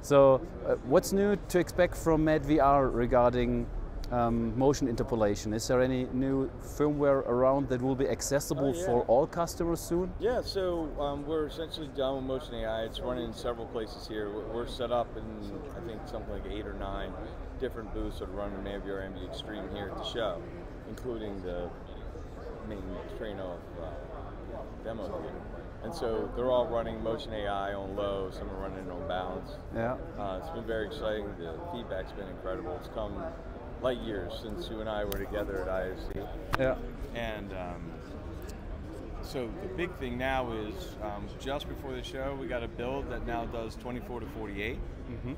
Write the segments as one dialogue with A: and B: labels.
A: So, what's new to expect from MadVR regarding motion interpolation? Is there any new firmware around that will be accessible for all customers soon?
B: Yeah, so we're essentially done with Motion AI. It's running in several places here. We're set up in, I think, something like 8 or 9 different booths that run the MadVR MD Extreme here at the show, including the main Trano demo here. And so they're all running Motion AI on low, some are running on balance.
A: Yeah.
B: It's been very exciting. The feedback's been incredible. It's come light years since you and I were together at ISC.
A: Yeah.
B: And so the big thing now is just before the show, we got a build that now does 24 to 48.
A: Mm-hmm.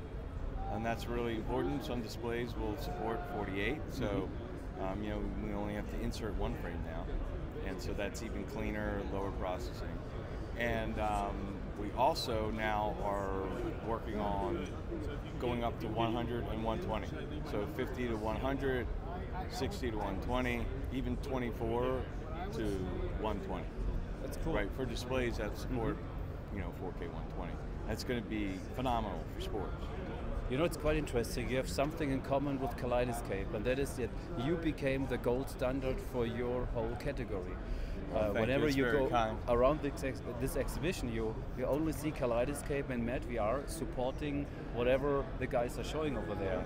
B: And that's really important. Some displays will support 48. So, you know, we only have to insert one frame now. And so that's even cleaner, lower processing. And we also now are working on going up to 100 and 120. So 50 to 100, 60 to 120, even 24 to 120.
A: That's cool.
B: Right, for displays that support, you know, 4K 120. That's going to be phenomenal for sports.
A: You know, it's quite interesting. You have something in common with Kaleidoscape, and that is that you became the gold standard for your whole category. Whenever you go around this exhibition, you only see Kaleidoscape and MadVR supporting whatever the guys are showing over there.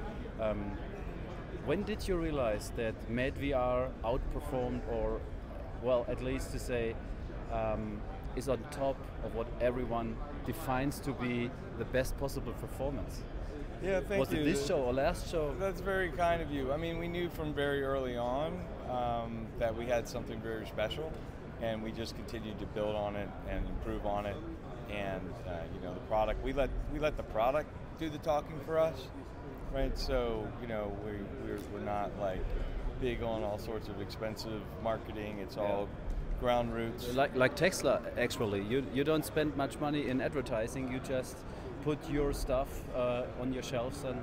A: When did you realize that MadVR outperformed, or, well, at least to say, is on top of what everyone defines to be the best possible performance?
B: Yeah, thank you.
A: Was it this show or last show?
B: That's very kind of you. I mean, we knew from very early on that we had something very special, and we just continued to build on it and improve on it. And you know, the product, we let the product do the talking for us, right? So, you know, we're not like big on all sorts of expensive marketing. It's all ground roots.
A: Like Tesla, actually, you don't spend much money in advertising. You just put your stuff on your shelves and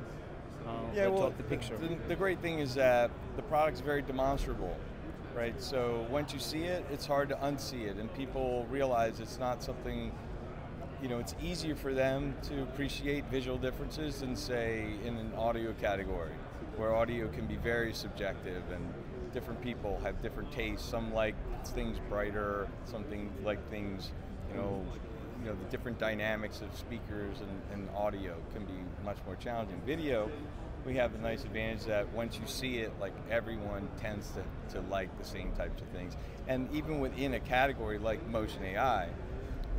A: talk the picture.
B: The great thing is that the product's very demonstrable, right? So once you see it, it's hard to unsee it, and people realize it's not something, you know, it's easier for them to appreciate visual differences than, say, in an audio category, where audio can be very subjective and different people have different tastes. Some like things brighter, something like things, you know, the different dynamics of speakers and audio can be much more challenging. Video, we have the nice advantage that once you see it, like, everyone tends to like the same types of things. And even within a category like Motion AI,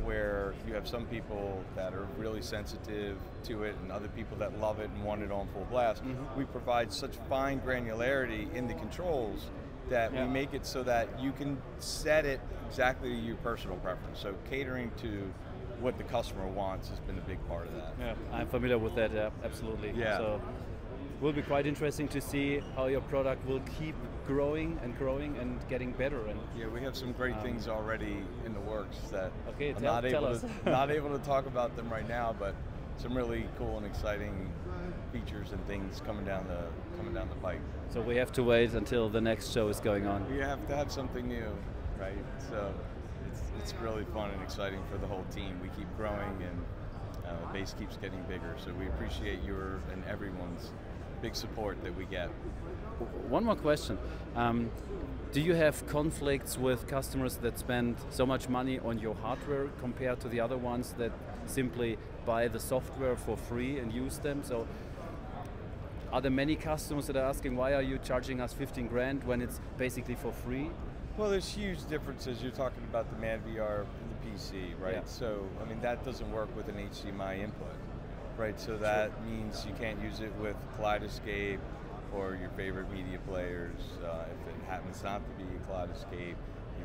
B: where you have some people that are really sensitive to it and other people that love it and want it on full blast, we provide such fine granularity in the controls that we make it so that you can set it exactly to your personal preference. So catering to what the customer wants has been a big part of that.
A: Yeah, I'm familiar with that, absolutely.
B: Yeah.
A: So it will be quite interesting to see how your product will keep growing and getting better. And
B: yeah, we have some great things already in the works that I'm not able to talk about them right now, but some really cool and exciting features and things coming down the pipe.
A: So we have to wait until the next show is going on.
B: We have to have something new, right? So it's really fun and exciting for the whole team. We keep growing, and the base keeps getting bigger. So we appreciate your and everyone's big support that we get.
A: One more question. Do you have conflicts with customers that spend so much money on your hardware compared to the other ones that simply buy the software for free and use them? So are there many customers that are asking, why are you charging us 15 grand when it's basically for free?
B: Well, there's huge differences. You're talking about the MadVR and the PC, right? Yeah. So, I mean, that doesn't work with an HDMI input, right? So that means you can't use it with Kaleidoscape or your favorite media players. If it happens not to be a Kaleidoscape,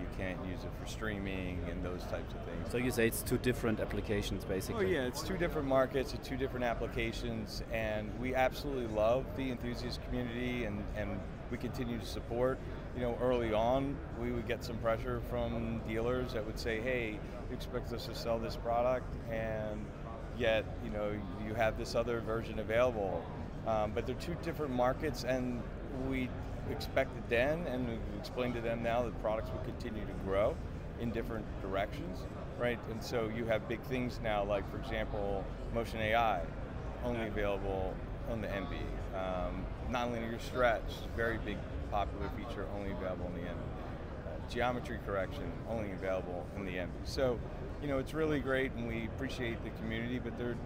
B: you can't use it for streaming and those types of things.
A: So you say it's two different applications, basically?
B: Oh yeah, it's two different markets, it's two different applications, and we absolutely love the enthusiast community, and we continue to support. You know, early on, we would get some pressure from dealers that would say, hey, you expect us to sell this product, and yet, you know, you have this other version available. But they're two different markets, and we expected then, and we've explained to them now, that products will continue to grow in different directions, right? And so you have big things now, like, for example, Motion AI, only available on the NB. Nonlinear stretch, very big popular feature, only available in the NB. Geometry correction, only available in the NB. So, you know, it's really great, and we appreciate the community, but they're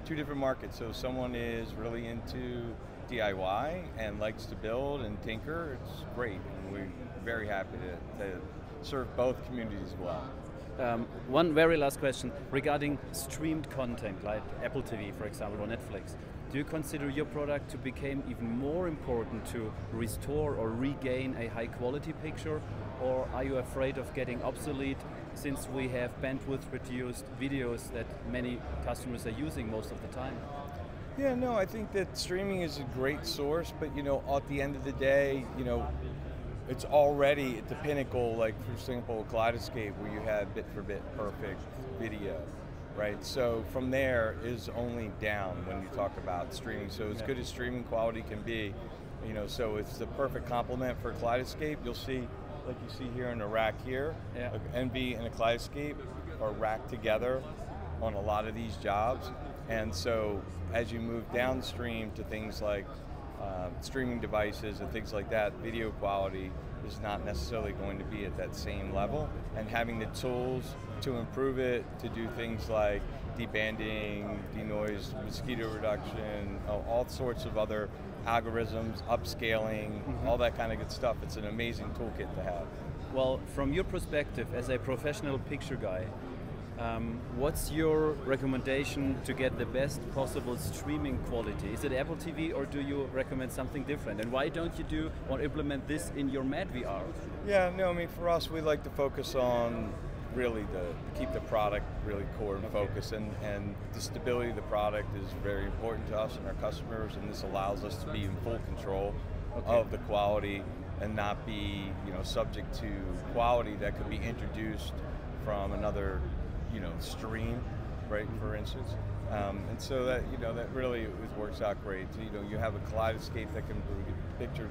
B: two different markets. So if someone is really into DIY and likes to build and tinker, it's great, and we're very happy to serve both communities well.
A: One very last question regarding streamed content, like Apple TV, for example, or Netflix. Do you consider your product to become even more important to restore or regain a high quality picture, or are you afraid of getting obsolete since we have bandwidth reduced videos that many customers are using most of the time?
B: Yeah, no, I think that streaming is a great source, but you know, at the end of the day, you know, it's already at the pinnacle, like for example, Kaleidoscape, where you have bit for bit perfect video, right? So from there is only down when you talk about streaming. So as good as streaming quality can be, you know, so it's the perfect complement for Kaleidoscape. You'll see, like you see here in the rack here, NB and a Kaleidoscape are racked together on a lot of these jobs. And so as you move downstream to things like streaming devices and things like that, video quality is not necessarily going to be at that same level. And having the tools to improve it, to do things like debanding, denoise, mosquito reduction, all sorts of other algorithms, upscaling, all that kind of good stuff. It's an amazing toolkit to have.
A: Well, from your perspective as a professional picture guy, what's your recommendation to get the best possible streaming quality? Is it Apple TV, or do you recommend something different? And why don't you do or implement this in your MadVR?
B: Yeah, no, I mean, for us, we like to focus on really keep the product really core and focus, and the stability of the product is very important to us and our customers, and this allows us to be in full control of the quality and not be, you know, subject to quality that could be introduced from another, you know, stream, right, for instance. And so that, you know, that really works out great. So, you know, you have a Kaleidoscape that can picture,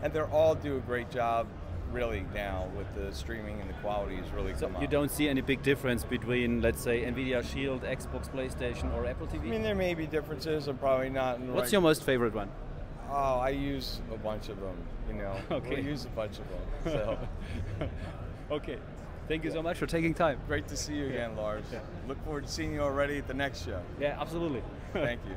B: and they all do a great job really now with the streaming, and the quality is really
A: so you don't see any big difference between, let's say, NVIDIA Shield, Xbox, PlayStation, or Apple TV?
B: I mean, there may be differences. I'm probably not in the
A: What's your most favorite one?
B: Oh, I use a bunch of them, you know.
A: Okay.
B: We use a bunch of them, so.
A: Okay. Thank you so much for taking time.
B: Great to see you again, Lars.
A: Yeah.
B: Look forward to seeing you already at the next show.
A: Yeah, absolutely.
B: Thank you.